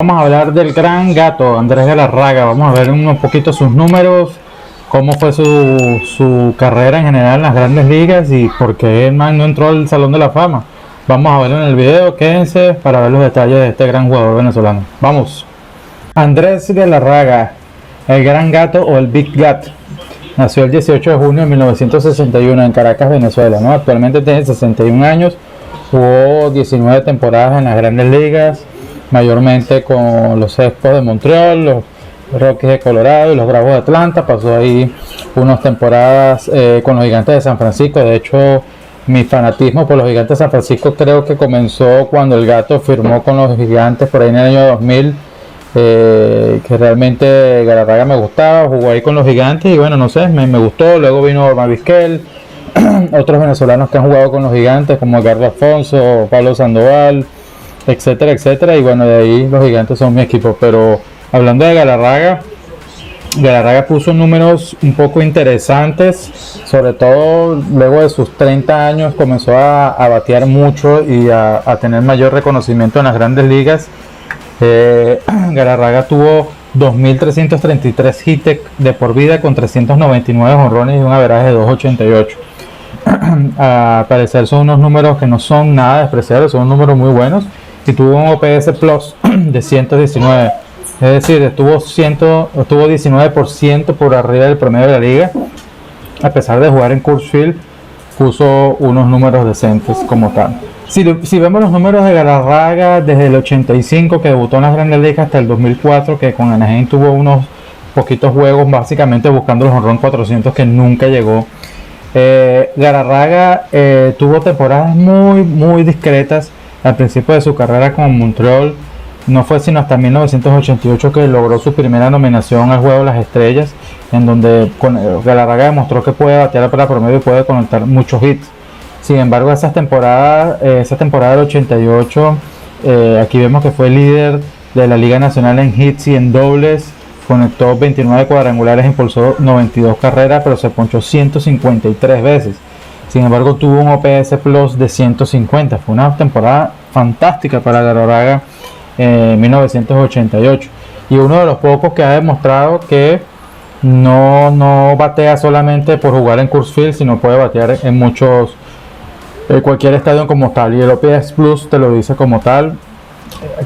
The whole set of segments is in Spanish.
Vamos a hablar del gran gato, Andrés Galarraga. Vamos a ver un poquito sus números, cómo fue su carrera en general en las grandes ligas y por qué el man no entró al Salón de la Fama. Vamos a verlo en el video, quédense para ver los detalles de este gran jugador venezolano. Vamos. Andrés Galarraga, el gran gato o el Big Gat. Nació el 18 de junio de 1961 en Caracas, Venezuela, ¿no? Actualmente tiene 61 años, jugó 19 temporadas en las grandes ligas, mayormente con los Expos de Montreal, los Rockies de Colorado y los Bravos de Atlanta. Pasó ahí unas temporadas con los Gigantes de San Francisco. De hecho, mi fanatismo por los Gigantes de San Francisco creo que comenzó cuando el gato firmó con los Gigantes por ahí en el año 2000, que realmente Galarraga me gustaba, jugó ahí con los Gigantes y bueno, no sé, me gustó. Luego vino Orman Vizquel, otros venezolanos que han jugado con los Gigantes como Edgardo Alfonso, Pablo Sandoval, etcétera, etcétera, y bueno, de ahí los Gigantes son mi equipo. Pero hablando de Galarraga, Galarraga puso números un poco interesantes, sobre todo luego de sus 30 años comenzó a batear mucho y a tener mayor reconocimiento en las grandes ligas. Galarraga tuvo 2.333 hits de por vida con 399 jonrones y un average de 2.88. A parecer son unos números que no son nada despreciables, son números muy buenos. Y tuvo un OPS Plus de 119, es decir, estuvo 19% por arriba del promedio de la liga. A pesar de jugar en Coors Field, puso unos números decentes como tal. Si vemos los números de Galarraga desde el 85, que debutó en las grandes ligas, hasta el 2004, que con Anaheim tuvo unos poquitos juegos, básicamente buscando el jonrón 400 que nunca llegó. Galarraga tuvo temporadas muy discretas al principio de su carrera con Montreal. No fue sino hasta 1988 que logró su primera nominación al Juego de las Estrellas, en donde Galarraga demostró que puede batear para promedio y puede conectar muchos hits. Sin embargo, esa temporada del 88, aquí vemos que fue líder de la Liga Nacional en hits y en dobles. Conectó 29 cuadrangulares, impulsó 92 carreras, pero se ponchó 153 veces. Sin embargo, tuvo un OPS Plus de 150. Fue una temporada fantástica para Galarraga en 1988. Y uno de los pocos que ha demostrado que no batea solamente por jugar en Coors Field, sino puede batear en cualquier estadio como tal. Y el OPS Plus te lo dice como tal.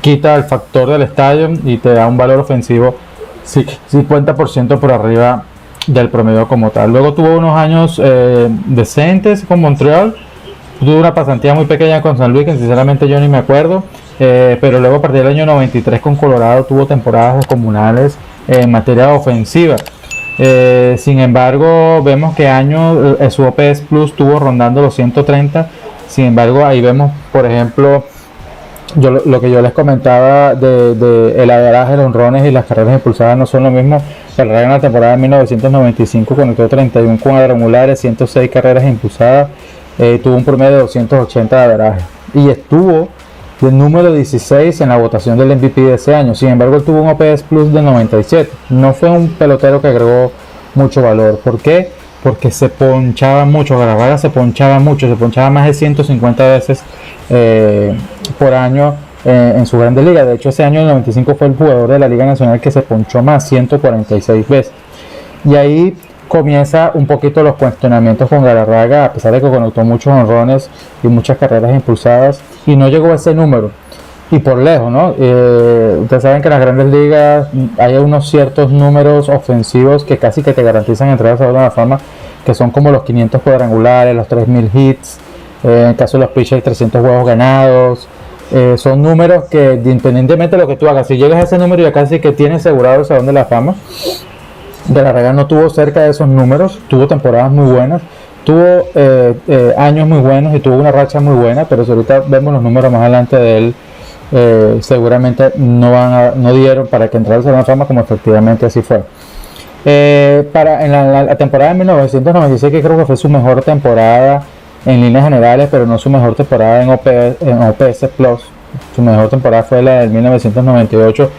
Quita el factor del estadio y te da un valor ofensivo 50% por arriba del promedio como tal. Luego tuvo unos años decentes con Montreal, tuvo una pasantía muy pequeña con San Luis que sinceramente yo ni me acuerdo, pero luego a partir del año 93 con Colorado tuvo temporadas descomunales en materia ofensiva. Sin embargo, vemos que su OPS Plus estuvo rondando los 130. Sin embargo, ahí vemos, por ejemplo, lo que yo les comentaba de el average, los honrones y las carreras impulsadas no son lo mismo. Galarraga en la temporada de 1995 conectó 31 cuadrangulares, 106 carreras impulsadas, tuvo un promedio de 280 de average y estuvo del número 16 en la votación del MVP de ese año. Sin embargo, él tuvo un OPS Plus de 97. No fue un pelotero que agregó mucho valor. ¿Por qué? Porque se ponchaba mucho. Galarraga se ponchaba más de 150 veces por año en su grande liga. De hecho, ese año el 95 fue el jugador de la Liga Nacional que se ponchó más, 146 veces. Y ahí comienza un poquito los cuestionamientos con Galarraga, a pesar de que conectó muchos honrones y muchas carreras impulsadas y no llegó a ese número. Y por lejos, ¿no? Ustedes saben que en las grandes ligas hay unos ciertos números ofensivos que casi que te garantizan entrar al Salón de la Fama, que son como los 500 cuadrangulares, los 3.000 hits, en el caso de los pitchers 300 juegos ganados. Son números que independientemente de lo que tú hagas, si llegas a ese número ya casi que tienes asegurado el Salón de la Fama. Galarraga no tuvo cerca de esos números, tuvo temporadas muy buenas, tuvo años muy buenos y tuvo una racha muy buena, pero si ahorita vemos los números más adelante de él, seguramente no dieron para que entrara al Salón de la Fama, como efectivamente así fue. En la temporada de 1996, que creo que fue su mejor temporada en líneas generales, pero no su mejor temporada en OPS Plus, su mejor temporada fue la del 1998.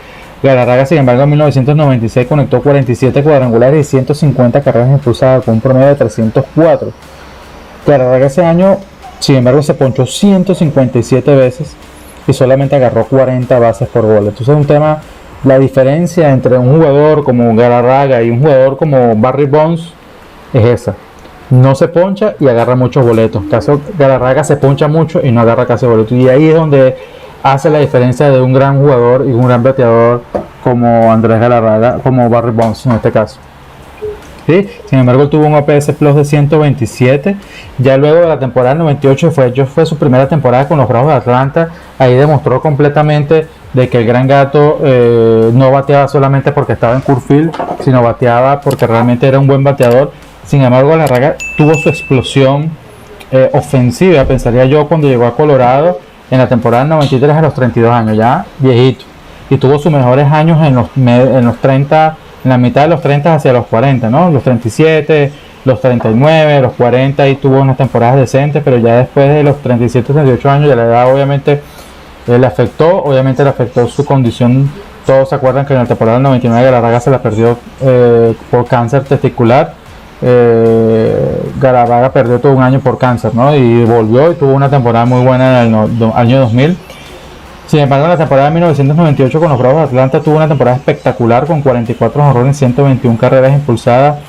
Galarraga, sin embargo, en 1996 conectó 47 cuadrangulares y 150 carreras impulsadas con un promedio de 304. Galarraga ese año, sin embargo, se ponchó 157 veces y solamente agarró 40 bases por bola. Entonces es un tema, la diferencia entre un jugador como Galarraga y un jugador como Barry Bonds es esa. No se poncha y agarra muchos boletos. Caso Galarraga se poncha mucho y no agarra casi boletos. Y ahí es donde hace la diferencia de un gran jugador y un gran bateador como Andrés Galarraga, como Barry Bonds en este caso. ¿Sí? Sin embargo, tuvo un OPS Plus de 127. Ya luego de la temporada 98 fue su primera temporada con los Bravos de Atlanta. Ahí demostró completamente de que el Gran Gato no bateaba solamente porque estaba en Coors Field, sino bateaba porque realmente era un buen bateador. Sin embargo, Galarraga tuvo su explosión ofensiva, pensaría yo, cuando llegó a Colorado en la temporada 93 a los 32 años, ya viejito. Y tuvo sus mejores años en los 30, en la mitad de los 30 hacia los 40, ¿no? Los 37, los 39, los 40, y tuvo unas temporadas decentes, pero ya después de los 37, 38 años, ya la edad obviamente le afectó su condición. Todos se acuerdan que en la temporada 99 Galarraga se la perdió por cáncer testicular. Galarraga perdió todo un año por cáncer, ¿no? Y volvió y tuvo una temporada muy buena en el año 2000. Sin embargo, en la temporada de 1998 con los Bravos de Atlanta tuvo una temporada espectacular con 44 jonrones, 121 carreras impulsadas.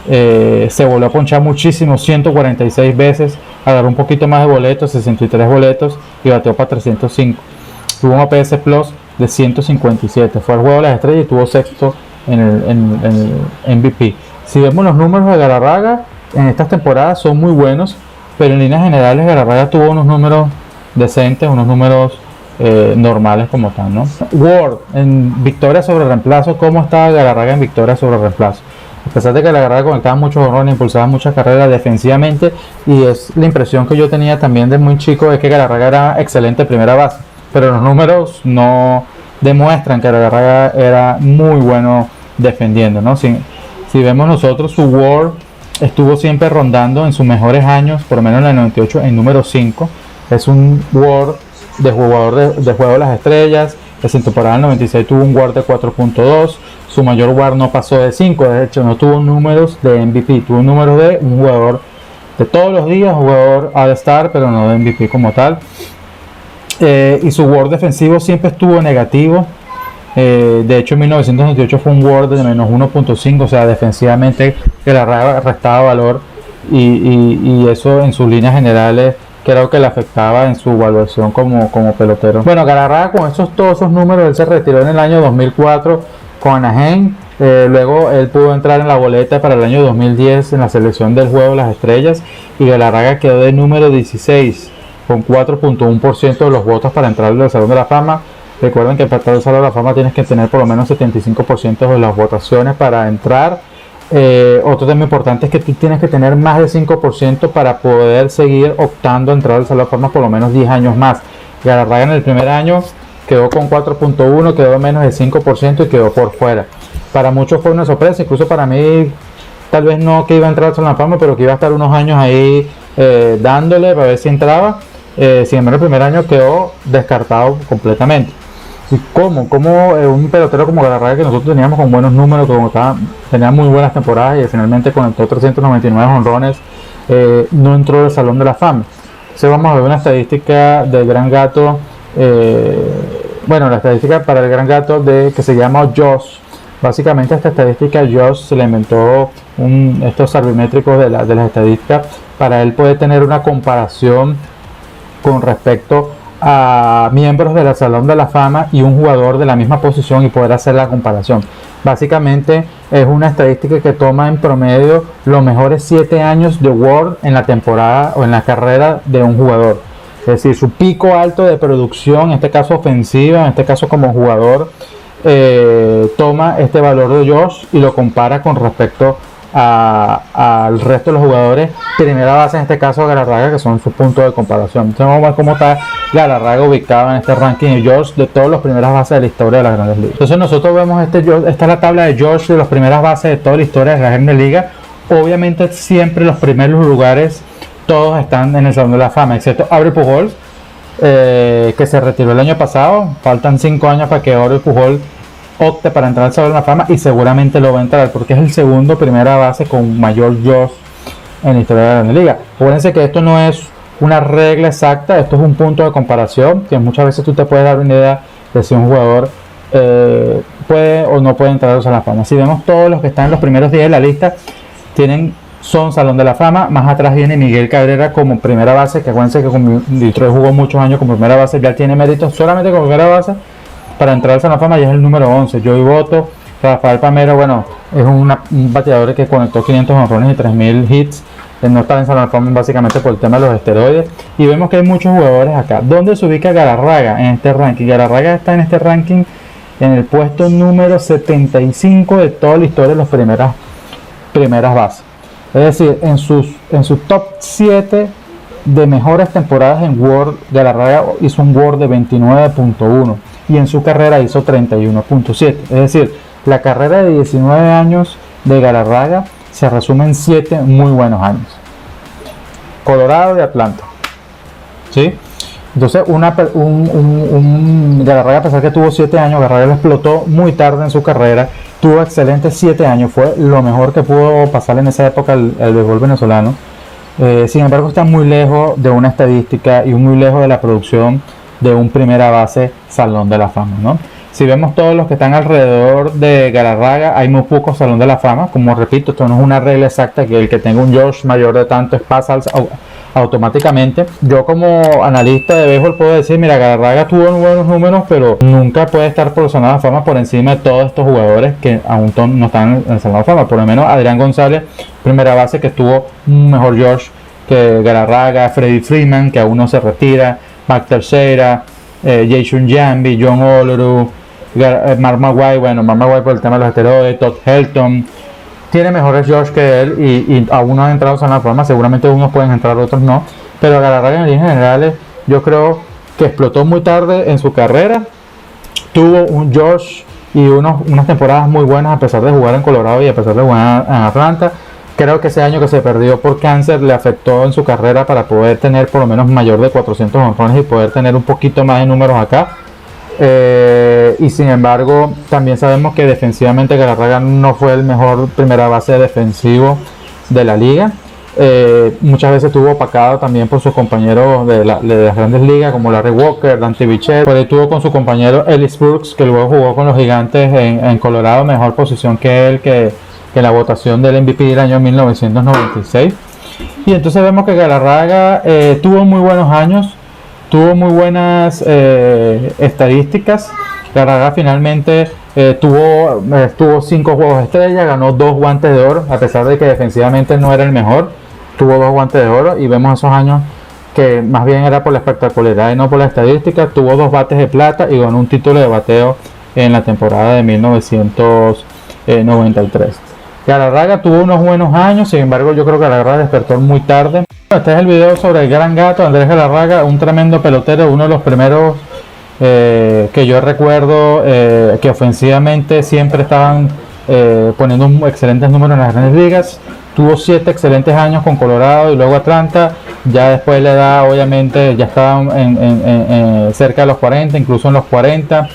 Se volvió a ponchar muchísimo, 146 veces, agarró un poquito más de boletos, 63 boletos, y bateó para 305. Tuvo un OPS Plus de 157. Fue al juego de las estrellas y tuvo sexto en el MVP. Si vemos los números de Galarraga en estas temporadas, son muy buenos, pero en líneas generales Galarraga tuvo unos números decentes, unos números normales como tal, ¿no? WAR en victoria sobre reemplazo. ¿Cómo estaba Galarraga en victoria sobre reemplazo? A pesar de que Galarraga conectaba muchos jonrones, impulsaba muchas carreras defensivamente, y es la impresión que yo tenía también de muy chico, es que Galarraga era excelente primera base, pero los números no demuestran que Galarraga era muy bueno defendiendo, ¿no? Si vemos nosotros, su WAR estuvo siempre rondando en sus mejores años, por lo menos en el 98, en número 5. Es un WAR de jugador de juego de las estrellas. En temporada del 96 tuvo un WAR de 4.2. Su mayor WAR no pasó de 5. De hecho, no tuvo números de MVP. Tuvo números de un jugador de todos los días, jugador All-Star, pero no de MVP como tal. Y su WAR defensivo siempre estuvo negativo. De hecho, en 1998 fue un WAR de menos 1.5, o sea, defensivamente que la restaba valor, y eso en sus líneas generales creo que le afectaba en su evaluación como pelotero. Bueno, Galarraga con todos esos números, él se retiró en el año 2004 con Anaheim. Luego él pudo entrar en la boleta para el año 2010 en la selección del juego de las estrellas, y Galarraga quedó de número 16 con 4.1% de los votos para entrar al Salón de la Fama. Recuerden que para entrar al Salón de la Fama tienes que tener por lo menos 75% de las votaciones para entrar. Otro tema importante es que tú tienes que tener más del 5% para poder seguir optando a entrar al Salón de la Fama por lo menos 10 años más. Galarraga en el primer año quedó con 4.1, quedó menos del 5% y quedó por fuera. Para muchos fue una sorpresa, incluso para mí, tal vez no que iba a entrar al Salón de la Fama, pero que iba a estar unos años ahí dándole para ver si entraba. Sin embargo, el primer año quedó descartado completamente. ¿Y cómo un pelotero como Galarraga, que nosotros teníamos con buenos números, tenía muy buenas temporadas y finalmente conectó 399 jonrones, no entró al Salón de la Fama? Entonces vamos a ver una estadística del Gran Gato, la estadística para el Gran Gato que se llama Josh. Básicamente esta estadística Josh se le inventó estos sabermétricos de las estadísticas para él poder tener una comparación con respecto a miembros del Salón de la Fama y un jugador de la misma posición y poder hacer la comparación. Básicamente es una estadística que toma en promedio los mejores 7 años de WAR en la temporada o en la carrera de un jugador. Es decir, su pico alto de producción, en este caso ofensiva, en este caso como jugador, toma este valor de Josh y lo compara con respecto al resto de los jugadores primera base, en este caso Galarraga, que son sus puntos de comparación. Entonces vamos a ver cómo está Galarraga ubicado en este ranking de Josh de todas las primeras bases de la historia de las Grandes Ligas. Entonces nosotros vemos esta es la tabla de Josh de las primeras bases de toda la historia de las Grandes Ligas. Obviamente siempre los primeros lugares todos están en el Salón de la Fama, excepto Albert Pujols, que se retiró el año pasado. Faltan 5 años para que Albert Pujols opte para entrar al Salón de la Fama, y seguramente lo va a entrar porque es el segundo primera base con mayor Josh en la historia de la Liga. Acuérdense que esto no es una regla exacta, esto es un punto de comparación, que muchas veces tú te puedes dar una idea de si un jugador puede o no puede entrar al Salón de la Fama. Si vemos todos los que están en los primeros 10 de la lista, son Salón de la Fama. Más atrás viene Miguel Cabrera como primera base, que acuérdense que con Detroit jugó muchos años como primera base, ya tiene méritos solamente como primera base para entrar al Salón de la Fama, y es el número 11. Joey Votto, Rafael Palmeiro, bueno, es un bateador que conectó 500 jonrones y 3000 hits. No está en Salón de la Fama básicamente por el tema de los esteroides. Y vemos que hay muchos jugadores acá. ¿Dónde se ubica Galarraga en este ranking? Galarraga está en este ranking en el puesto número 75 de toda la historia de las primeras bases. Es decir, en sus top 7 de mejores temporadas en WAR, Galarraga hizo un WAR de 29.1 y en su carrera hizo 31.7. Es decir, la carrera de 19 años de Galarraga se resume en 7 muy buenos años. Colorado y Atlanta. ¿Sí? Entonces, Galarraga, a pesar que tuvo 7 años, Galarraga lo explotó muy tarde en su carrera. Tuvo excelentes 7 años, fue lo mejor que pudo pasar en esa época el béisbol venezolano. Sin embargo, está muy lejos de una estadística y muy lejos de la producción de un primera base Salón de la Fama, ¿no? Si vemos todos los que están alrededor de Galarraga, hay muy pocos Salón de la Fama. Como repito, esto no es una regla exacta que el que tenga un Josh mayor de tanto pasa automáticamente. Yo como analista de béisbol puedo decir, mira, Galarraga tuvo buenos números, pero nunca puede estar por el Salón de la Fama por encima de todos estos jugadores que aún no están en el Salón de la Fama. Por lo menos Adrián González, primera base, que tuvo un mejor Josh que Galarraga, Freddie Freeman, que aún no se retira, Mac Teixeira, Jason Jambi, John Oloru, Mark Maguire, Mark Maguire por el tema de los esteroides, Todd Helton, tiene mejores Josh que él y aún no han entrado en la forma, seguramente unos pueden entrar, otros no, pero Galarraga en líneas generales yo creo que explotó muy tarde en su carrera, tuvo un Josh y unas temporadas muy buenas a pesar de jugar en Colorado y a pesar de jugar en Atlanta. Creo que ese año que se perdió por cáncer le afectó en su carrera para poder tener por lo menos mayor de 400 jonrones y poder tener un poquito más de números acá. Y sin embargo, también sabemos que defensivamente Galarraga no fue el mejor primera base defensivo de la liga. Muchas veces estuvo opacado también por sus compañeros de las grandes ligas como Larry Walker, Dante Bichette. Por ahí estuvo con su compañero Ellis Brooks, que luego jugó con los Gigantes en Colorado, mejor posición que él, que la votación del MVP del año 1996. Y entonces vemos que Galarraga tuvo muy buenos años, tuvo muy buenas estadísticas. Galarraga finalmente tuvo 5 juegos estrella, ganó 2 guantes de oro, a pesar de que defensivamente no era el mejor, tuvo 2 guantes de oro, y vemos esos años que más bien era por la espectacularidad y no por la estadística. Tuvo 2 bates de plata y ganó un título de bateo en la temporada de 1993. Galarraga tuvo unos buenos años, sin embargo yo creo que Galarraga despertó muy tarde. Este es el video sobre el gran gato Andrés Galarraga, un tremendo pelotero, uno de los primeros que yo recuerdo que ofensivamente siempre estaban poniendo excelentes números en las grandes ligas. Tuvo 7 excelentes años con Colorado y luego Atlanta. Ya después la edad, obviamente, ya estaba cerca de los 40, incluso en los 40.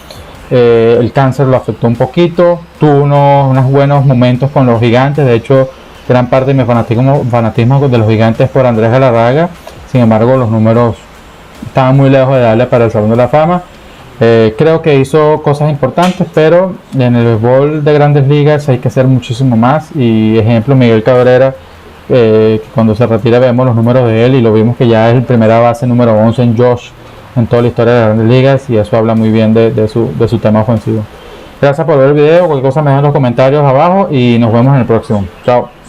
El cáncer lo afectó un poquito, tuvo unos buenos momentos con los Gigantes. De hecho, gran parte de mi fanatismo de los Gigantes por Andrés Galarraga. Sin embargo, los números estaban muy lejos de darle para el Salón de la Fama. Creo que hizo cosas importantes, pero en el béisbol de grandes ligas hay que hacer muchísimo más. Y ejemplo, Miguel Cabrera, cuando se retira vemos los números de él y lo vimos que ya es el primera base número 11 en Josh en toda la historia de las grandes ligas, y eso habla muy bien de su tema ofensivo. Gracias por ver el video, cualquier cosa me dejan en los comentarios abajo y nos vemos en el próximo. Chao.